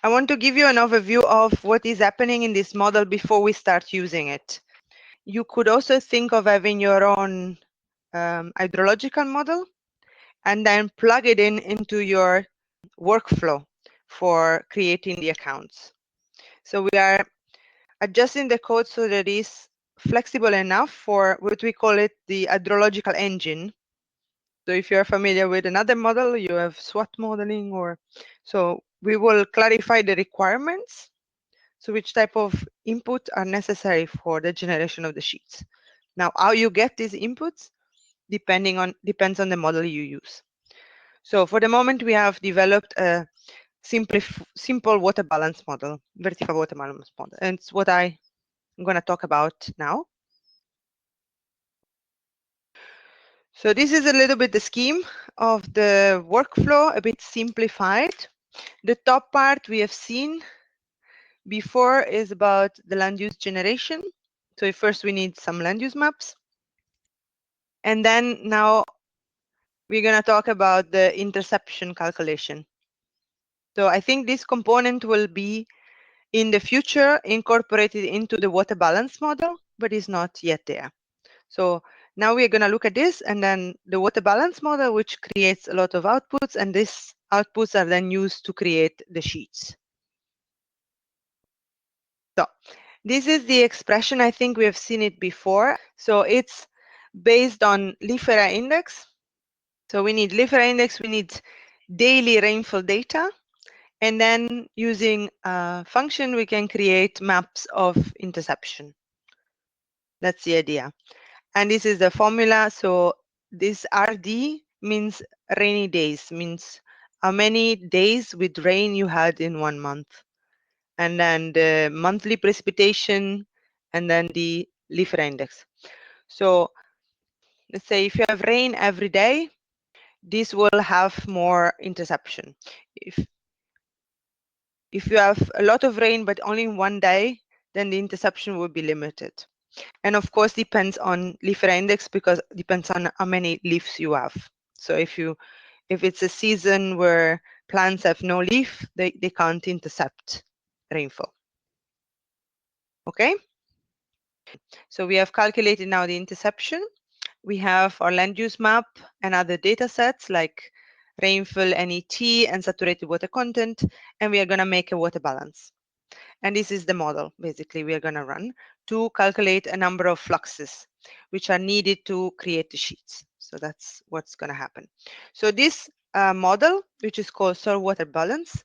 I want to give you an overview of what is happening in this model before we start using it. You could also think of having your own hydrological model and then plug it into your workflow for creating the accounts. So we are adjusting the code so that it is flexible enough for what we call it the hydrological engine. So if you're familiar with another model, you have SWOT modeling, or so we will clarify the requirements. So which type of input are necessary for the generation of the sheets. Now, how you get these inputs depends on the model you use. So for the moment, we have developed a simple water balance model, vertical water balance model, and it's what I'm going to talk about now. So this is a little bit the scheme of the workflow, a bit simplified. The top part we have seen before is about the land use generation. So first we need some land use maps. And then now we're going to talk about the interception calculation. So I think this component will be in the future incorporated into the water balance model, but is not yet there. So now we're going to look at this and then the water balance model, which creates a lot of outputs, and these outputs are then used to create the sheets. So this is the expression. I think we have seen it before. So it's based on leaf area index. So we need leaf area index, we need daily rainfall data, and then using a function, we can create maps of interception. That's the idea. And this is the formula. So this RD means rainy days, means how many days with rain you had in 1 month. And then the monthly precipitation, and then the leaf area index. So let's say if you have rain every day, this will have more interception. If you have a lot of rain but only in 1 day, then the interception will be limited. And of course depends on leaf area index, because it depends on how many leaves you have. So if it's a season where plants have no leaf, they can't intercept rainfall. Okay, so we have calculated now the interception. We have our land use map and other data sets like rainfall, NET, and saturated water content, and we are going to make a water balance. And this is the model, basically, we are going to run to calculate a number of fluxes which are needed to create the sheets. So that's what's going to happen. So this model, which is called soil water balance,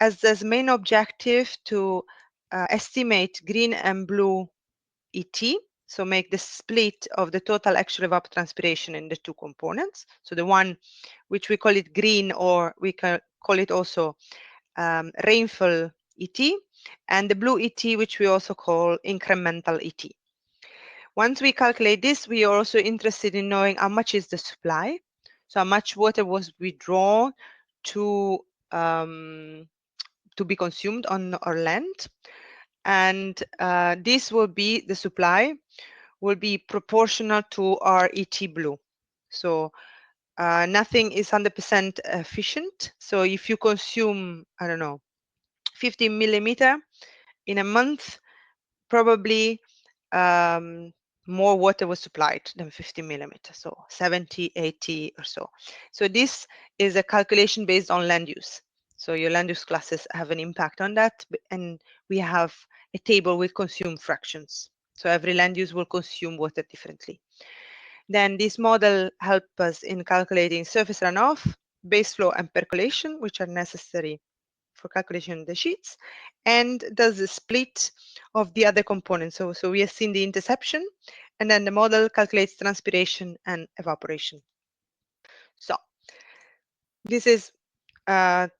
has as main objective to estimate green and blue ET, so make the split of the total actual evapotranspiration in the two components. So the one which we call it green, or we can call it also rainfall ET, and the blue ET, which we also call incremental ET. Once we calculate this, we are also interested in knowing how much is the supply, so how much water was withdrawn to be consumed on our land, and this will be the supply will be proportional to our ET blue. So nothing is 100% efficient. So if you consume, I don't know, 50 millimeter in a month, probably more water was supplied than 50 millimeters, so 70, 80 or so. So this is a calculation based on land use. So your land use classes have an impact on that, and we have a table with consumed fractions. So every land use will consume water differently. Then this model helps us in calculating surface runoff, base flow, and percolation, which are necessary for calculation of the sheets, and does the split of the other components. So we have seen the interception, and then the model calculates transpiration and evaporation. So this is the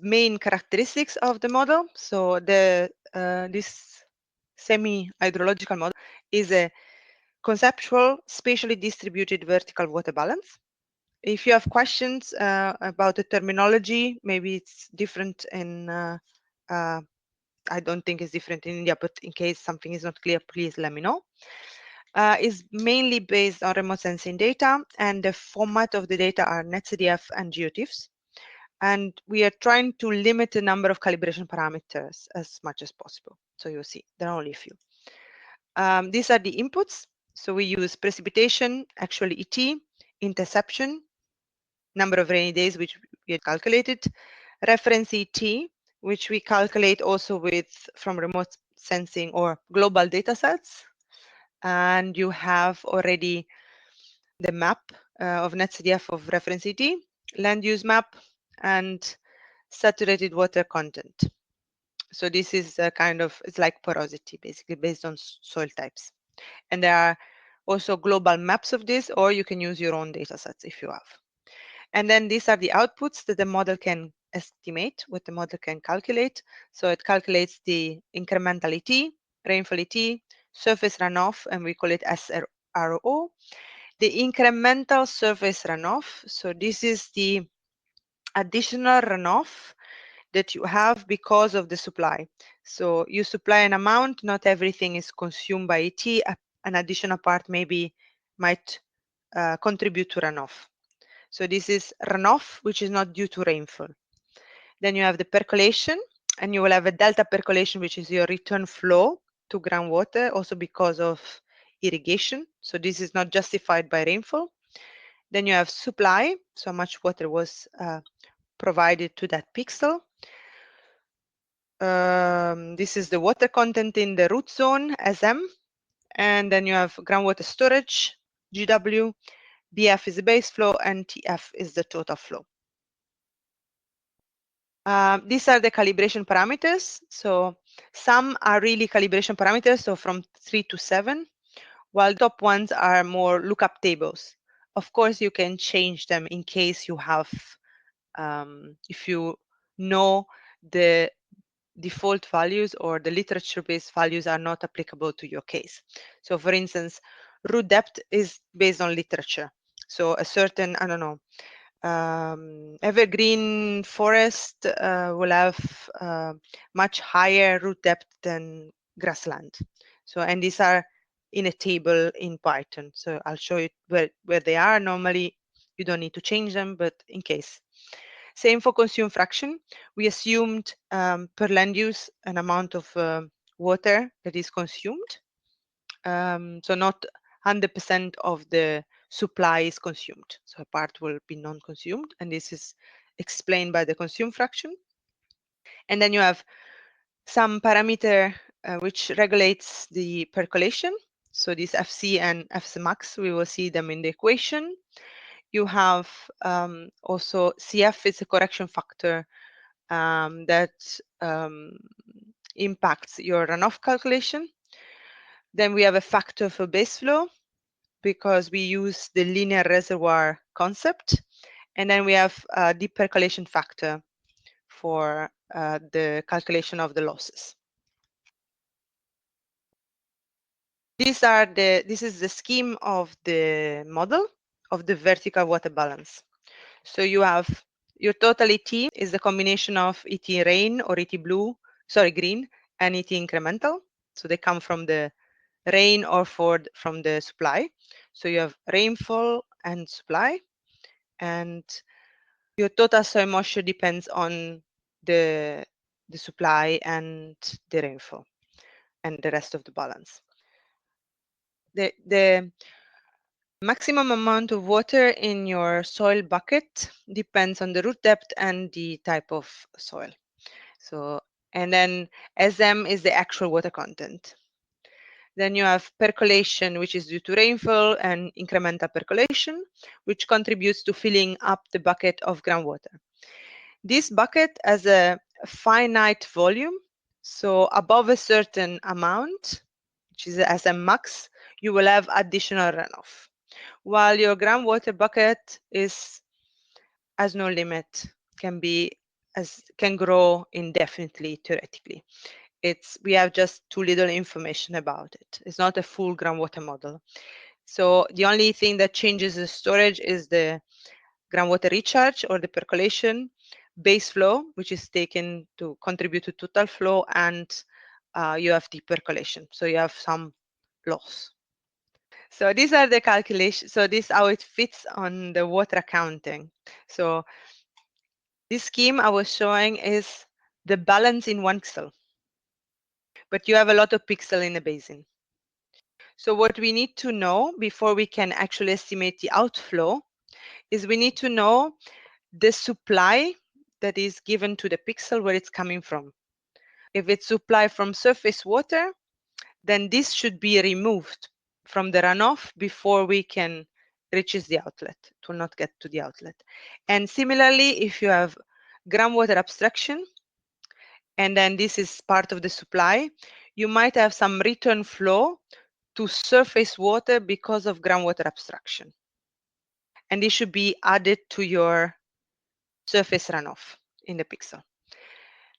main characteristics of the model. So this semi-hydrological model is a conceptual, spatially distributed vertical water balance. If you have questions about the terminology, maybe it's different in, I don't think it's different in India, but in case something is not clear, please let me know. Is mainly based on remote sensing data, and the format of the data are NetCDF and GeoTIFFs. And we are trying to limit the number of calibration parameters as much as possible. So you'll see there are only a few. These are the inputs. So we use precipitation, actual ET, interception, number of rainy days, which we had calculated, reference ET, which we calculate also with from remote sensing or global data sets. And you have already the map of NetCDF of reference ET, land use map, and saturated water content. So this is a kind of, it's like porosity, basically based on soil types. And there are also global maps of this, or you can use your own data sets if you have. And then these are the outputs that the model can estimate, what the model can calculate. So it calculates the incremental ET, rainfall ET, surface runoff, and we call it SRO. The incremental surface runoff, so this is the additional runoff that you have because of the supply. So you supply an amount, not everything is consumed by ET, an additional part maybe might contribute to runoff. So this is runoff, which is not due to rainfall. Then you have the percolation, and you will have a delta percolation, which is your return flow to groundwater, also because of irrigation. So this is not justified by rainfall. Then you have supply, so much water was provided to that pixel. This is the water content in the root zone, SM. And then you have groundwater storage, GW, BF is the base flow, and TF is the total flow. These are the calibration parameters. So some are really calibration parameters, so from 3 to 7, while the top ones are more lookup tables. Of course, you can change them in case you have, if you know the default values or the literature-based values are not applicable to your case. So for instance, root depth is based on literature. So a certain, I don't know, evergreen forest will have much higher root depth than grassland. So, and these are in a table in Python. So I'll show you where they are. Normally, you don't need to change them, but in case. Same for consume fraction. We assumed per land use an amount of water that is consumed. So not 100% of the supply is consumed. So a part will be non-consumed, and this is explained by the consume fraction. And then you have some parameter which regulates the percolation. So this FC and FC max, we will see them in the equation. You have also CF is a correction factor that impacts your runoff calculation. Then we have a factor for base flow because we use the linear reservoir concept. And then we have a deep percolation factor for the calculation of the losses. This is the scheme of the model of the vertical water balance. So you have your total ET is the combination of ET rain or ET green, and ET incremental. So they come from the rain or from the supply. So you have rainfall and supply, and your total soil moisture depends on the supply and the rainfall and the rest of the balance. The maximum amount of water in your soil bucket depends on the root depth and the type of soil. So, and then SM is the actual water content. Then you have percolation, which is due to rainfall, and incremental percolation, which contributes to filling up the bucket of groundwater. This bucket has a finite volume. So above a certain amount, which is as a max, you will have additional runoff. While your groundwater bucket has no limit, can grow indefinitely theoretically. We have just too little information about it. It's not a full groundwater model. So the only thing that changes the storage is the groundwater recharge or the percolation, base flow, which is taken to contribute to total flow, and you have deep percolation. So you have some loss. So these are the calculations. So this is how it fits on the water accounting. So This scheme I was showing is the balance in one pixel, but you have a lot of pixels in a basin. So what we need to know before we can actually estimate the outflow is we need to know the supply that is given to the pixel, where it's coming from. If it's supply from surface water, then this should be removed from the runoff before we can reaches the outlet. It will not get to the outlet. And similarly, if you have groundwater abstraction, and then this is part of the supply, you might have some return flow to surface water because of groundwater abstraction. And this should be added to your surface runoff in the pixel.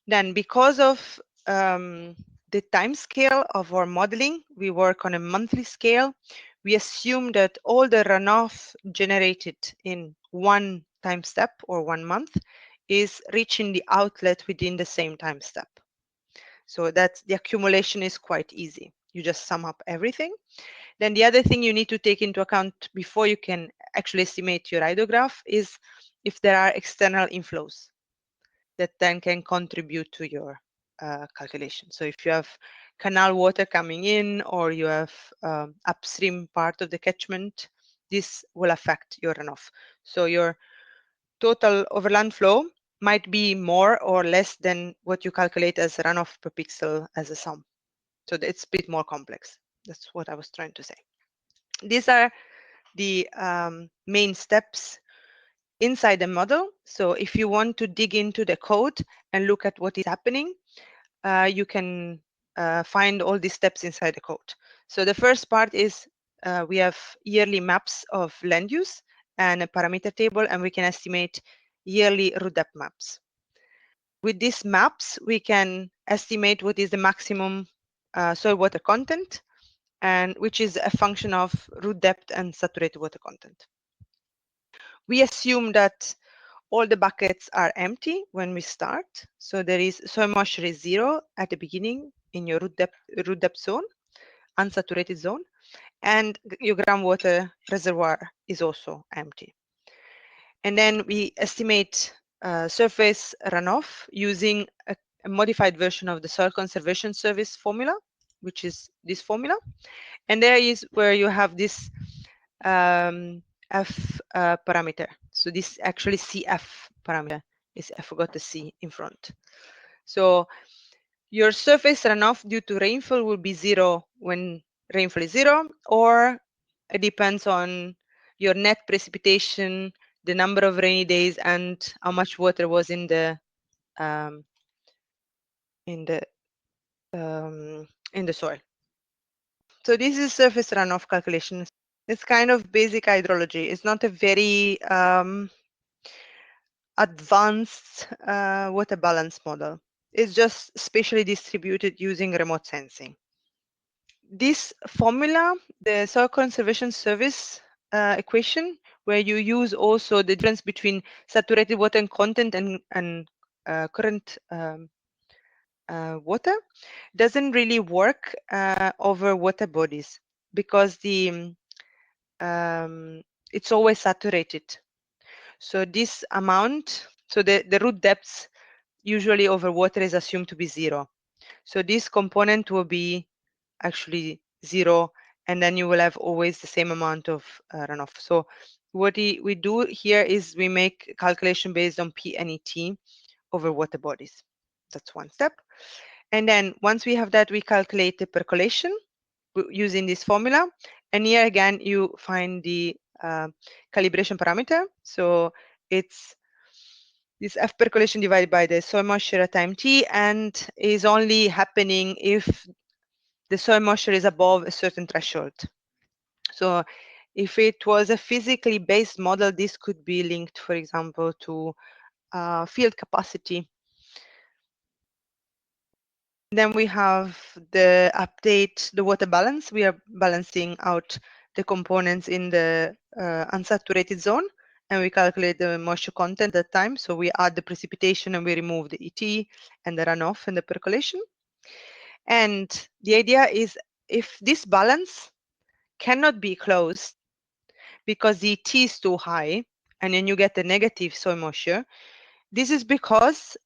Then because of the time scale of our modeling, we work on a monthly scale. We assume that all the runoff generated in one time step or 1 month is reaching the outlet within the same time step. So that the accumulation is quite easy. You just sum up everything. Then the other thing you need to take into account before you can actually estimate your hydrograph is if there are external inflows that then can contribute to your calculation. So if you have canal water coming in, or you have upstream part of the catchment, this will affect your runoff. So your total overland flow might be more or less than what you calculate as runoff per pixel as a sum. So it's a bit more complex. That's what I was trying to say. These are the main steps inside the model. So if you want to dig into the code and look at what is happening, you can find all these steps inside the code. So the first part is we have yearly maps of land use and a parameter table, and we can estimate yearly root depth maps. With these maps, we can estimate what is the maximum soil water content, and which is a function of root depth and saturated water content. We assume that all the buckets are empty when we start. So there is soil moisture is 0 at the beginning in your root depth zone, unsaturated zone, and your groundwater reservoir is also empty. And then we estimate surface runoff using a modified version of the Soil Conservation Service formula, which is this formula. And there is where you have this F parameter. So this actually CF parameter is, I forgot the C in front. So your surface runoff due to rainfall will be 0 when rainfall is 0, or it depends on your net precipitation, the number of rainy days, and how much water was in the soil. So this is surface runoff calculations. It's kind of basic hydrology. It's not a very advanced water balance model. It's just spatially distributed using remote sensing. This formula, the Soil Conservation Service equation, where you use also the difference between saturated water content and current water, doesn't really work over water bodies, because it's always saturated. So this amount, so the root depths usually over water is assumed to be 0. So this component will be actually 0, and then you will have always the same amount of runoff. So what we do here is we make calculation based on P and ET over water bodies. That's one step. And then once we have that, we calculate the percolation using this formula. And here again, you find the calibration parameter. So it's this F percolation divided by the soil moisture at time t, and is only happening if the soil moisture is above a certain threshold. So if it was a physically based model, this could be linked, for example, to field capacity. Then we have the update, the water balance. We are balancing out the components in the unsaturated zone, and we calculate the moisture content at that time. So we add the precipitation and we remove the ET and the runoff and the percolation. And the idea is, if this balance cannot be closed because the ET is too high, and then you get a negative soil moisture, This is because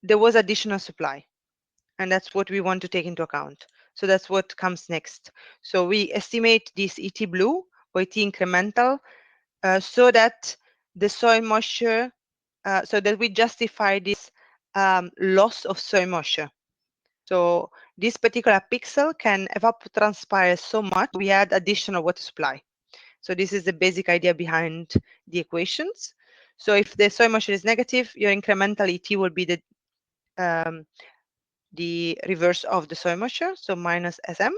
there was additional supply, and that's what we want to take into account. So that's what comes next. So we estimate this ET blue or ET incremental so that the soil moisture, so that we justify this loss of soil moisture. So this particular pixel can evapotranspire so much we add additional water supply. So this is the basic idea behind the equations. So if the soil moisture is negative, your incremental ET will be the reverse of the soil moisture, so minus SM.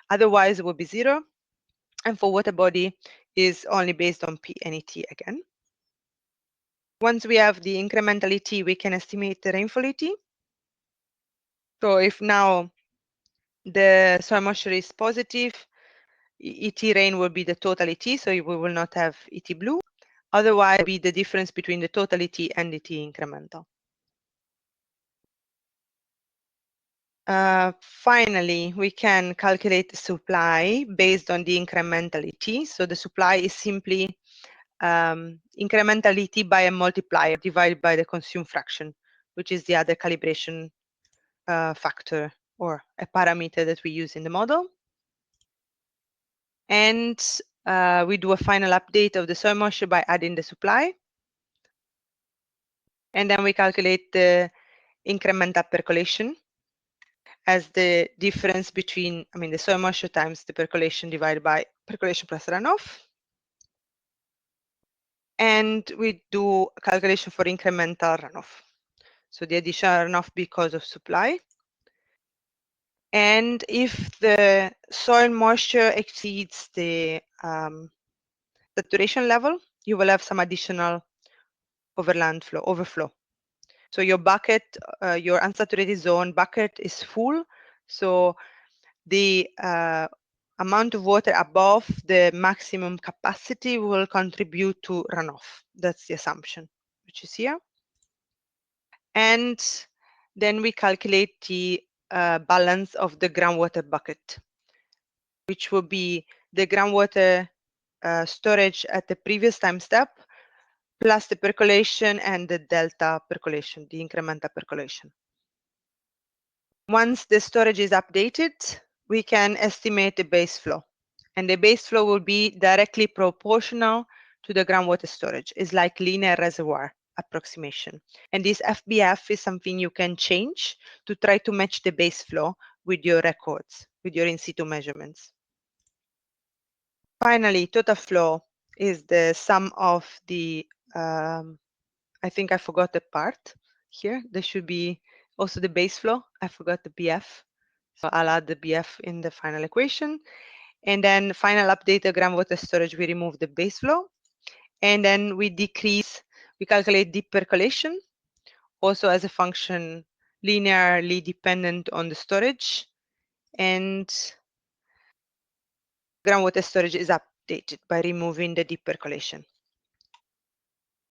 Otherwise, it will be 0. And for water body is only based on P and ET again. Once we have the incremental ET, we can estimate the rainfall ET. So if now the soil moisture is positive, ET rain will be the total ET, so we will not have ET blue. Otherwise, be the difference between the total ET and ET incremental. Finally, we can calculate the supply based on the incremental ET. So the supply is simply incremental ET by a multiplier divided by the consumed fraction, which is the other calibration factor or a parameter that we use in the model. And we do a final update of the soil moisture by adding the supply. And then we calculate the incremental percolation as the difference between, the soil moisture times the percolation divided by percolation plus runoff. And we do a calculation for incremental runoff. So the additional runoff because of supply. And if the soil moisture exceeds the saturation level, you will have some additional overflow. So your bucket, your unsaturated zone bucket is full. So the amount of water above the maximum capacity will contribute to runoff. That's the assumption, which is here. And then we calculate the balance of the groundwater bucket, which will be the groundwater storage at the previous time step, plus the percolation and the delta percolation, the incremental percolation. Once the storage is updated, we can estimate the base flow. And the base flow will be directly proportional to the groundwater storage. It's like linear reservoir approximation. And this FBF is something you can change to try to match the base flow with your records, with your in situ measurements. Finally, total flow is the sum of the, I think I forgot the part here. There should be also the base flow. I forgot the BF. So I'll add the BF in the final equation. And then final update the groundwater storage, we remove the base flow. And then we calculate deep percolation, also as a function linearly dependent on the storage. And groundwater storage is updated by removing the deep percolation.